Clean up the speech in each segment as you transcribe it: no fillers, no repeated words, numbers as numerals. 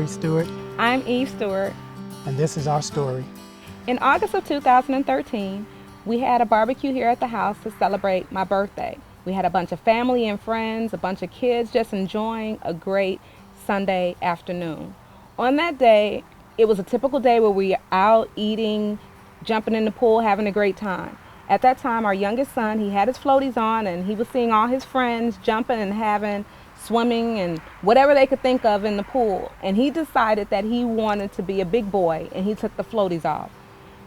Stewart. I'm Yves Stewart. And this is our story. In August of 2013, we had a barbecue here at the house to celebrate my birthday. We had a bunch of family and friends, a bunch of kids just enjoying a great Sunday afternoon. On that day, it was a typical day where we were out eating, jumping in the pool, having a great time. At that time, our youngest son, he had his floaties on and he was seeing all his friends jumping and having swimming and whatever they could think of in the pool. And he decided that he wanted to be a big boy and he took the floaties off.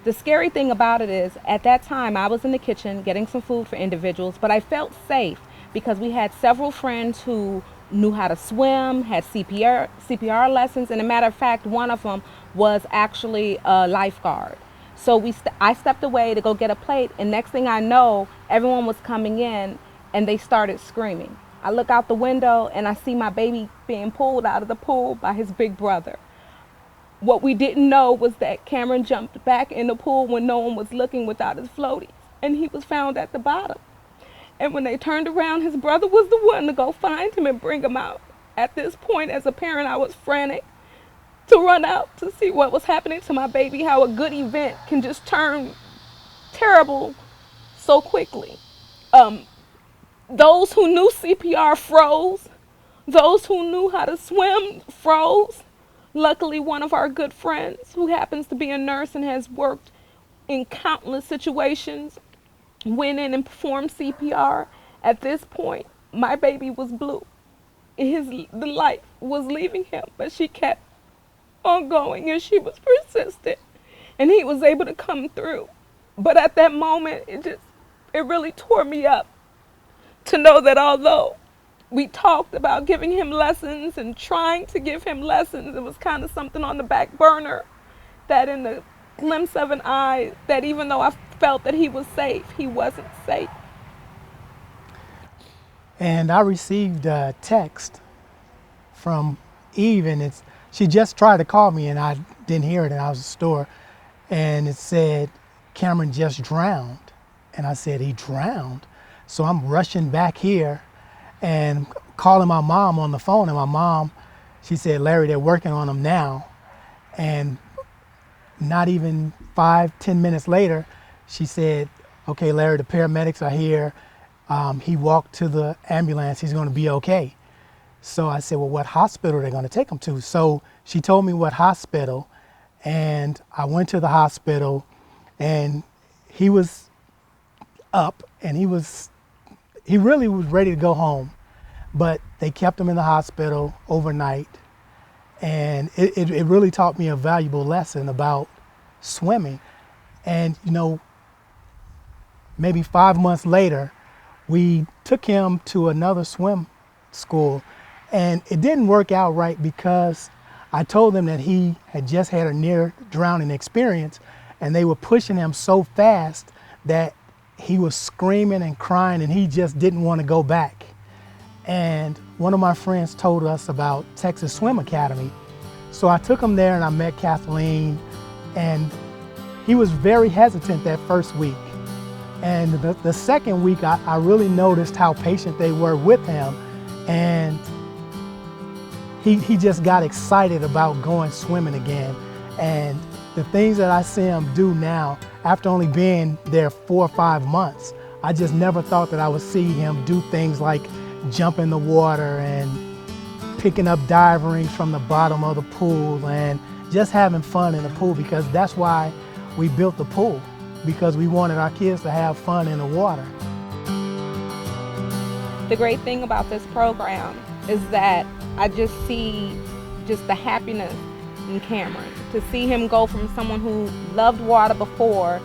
The scary thing about it is, at that time, I was in the kitchen getting some food for individuals, but I felt safe because we had several friends who knew how to swim, had CPR lessons, and a matter of fact, one of them was actually a lifeguard. So I stepped away to go get a plate, and next thing I know, everyone was coming in and they started screaming. I look out the window and I see my baby being pulled out of the pool by his big brother. What we didn't know was that Kameron jumped back in the pool when no one was looking without his floaties, and he was found at the bottom. And when they turned around, his brother was the one to go find him and bring him out. At this point, as a parent, I was frantic to run out to see what was happening to my baby, how a good event can just turn terrible so quickly. Those who knew CPR froze. Those who knew how to swim froze. Luckily, one of our good friends, who happens to be a nurse and has worked in countless situations, went in and performed CPR. At this point, my baby was blue. The life was leaving him, but she kept on going and she was persistent, and he was able to come through. But at that moment, it really tore me up to know that although we talked about giving him lessons and trying to give him lessons, it was kind of something on the back burner, that in the glimpse of an eye, that even though I felt that he was safe, he wasn't safe. And I received a text from Yves, and she just tried to call me and I didn't hear it, and I was at the store, and it said, Kameron just drowned. And I said, he drowned? So I'm rushing back here and calling my mom on the phone, and my mom, she said, Larry, they're working on him now. And not even 5-10 minutes later, she said, okay, Larry, the paramedics are here. He walked to the ambulance, he's gonna be okay. So I said, well, what hospital are they gonna take him to? So she told me what hospital, and I went to the hospital, and he was up, and he really was ready to go home, but they kept him in the hospital overnight. And it really taught me a valuable lesson about swimming. And maybe 5 months later, we took him to another swim school, and it didn't work out right because I told them that he had just had a near drowning experience, and they were pushing him so fast that he was screaming and crying, and he just didn't want to go back. And one of my friends told us about Texas Swim Academy. So I took him there and I met Kathleen, and he was very hesitant that first week. And the second week, I really noticed how patient they were with him, and he just got excited about going swimming again. And the things that I see him do now, after only being there 4 or 5 months, I just never thought that I would see him do things like jump in the water and picking up dive rings from the bottom of the pool and just having fun in the pool, because that's why we built the pool, because we wanted our kids to have fun in the water. The great thing about this program is that I just see just the happiness in Kameron. To see him go from someone who loved water before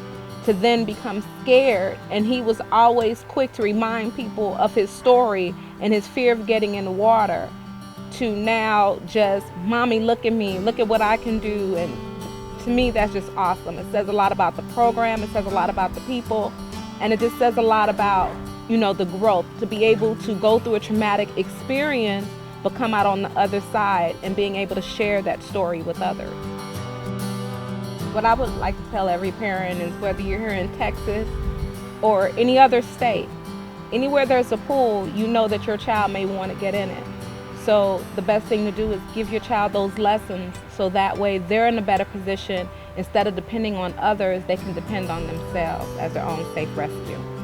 to then become scared, and he was always quick to remind people of his story and his fear of getting in the water, to now just, mommy, look at me, look at what I can do. And to me, that's just awesome. It says a lot about the program, it says a lot about the people, and it just says a lot about, the growth, to be able to go through a traumatic experience but come out on the other side and being able to share that story with others. What I would like to tell every parent is, whether you're here in Texas or any other state, anywhere there's a pool, you know that your child may want to get in it. So the best thing to do is give your child those lessons so that way they're in a better position. Instead of depending on others, they can depend on themselves as their own safe rescue.